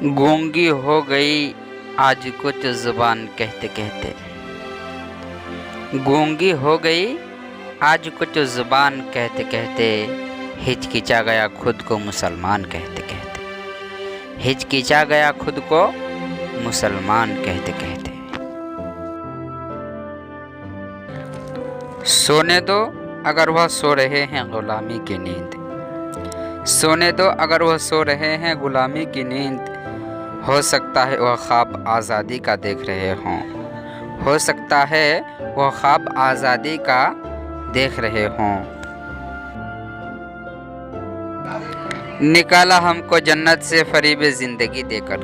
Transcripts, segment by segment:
गूंगी हो गई आज कुछ जुबान कहते कहते। गूंगी हो गई आज कुछ जुबान कहते कहते। हिचकिचा गया खुद को मुसलमान कहते कहते। हिचकिचा गया खुद को मुसलमान कहते कहते। सोने दो अगर वह सो रहे हैं गुलामी की नींद। सोने दो अगर वह सो रहे हैं गुलामी की नींद। हो सकता है वह ख्वाब आज़ादी का देख रहे हों। हो सकता है वह ख्वाब आज़ादी का देख रहे हों। निकाला हमको जन्नत से फरीब ज़िंदगी देकर।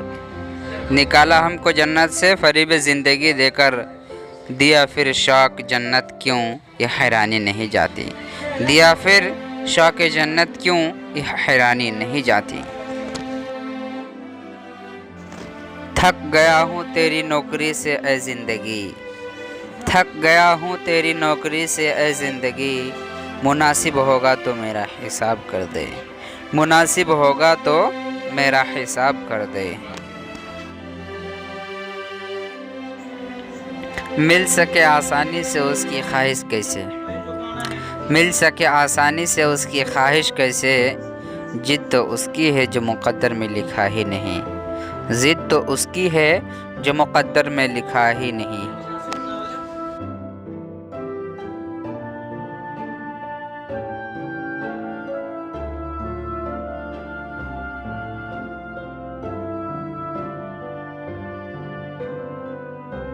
निकाला हमको जन्नत से फरीब ज़िंदगी देकर। दिया फिर शौक़ जन्नत क्यों ये हैरानी नहीं जाती। दिया फिर शौक़ जन्नत क्यों ये हैरानी नहीं जाती। थक गया हूँ तेरी नौकरी से ए ज़िंदगी। थक गया हूँ तेरी नौकरी से ए ज़िंदगी। मुनासिब होगा तो मेरा हिसाब कर दे। मुनासिब होगा तो मेरा हिसाब कर दे। मिल सके आसानी से उसकी ख्वाहिश कैसे। मिल सके आसानी से उसकी ख्वाहिश कैसे। जिद तो उसकी है जो मुक़द्दर में लिखा ही नहीं। जिद तो उसकी है जो मुक़द्दर में लिखा ही नहीं।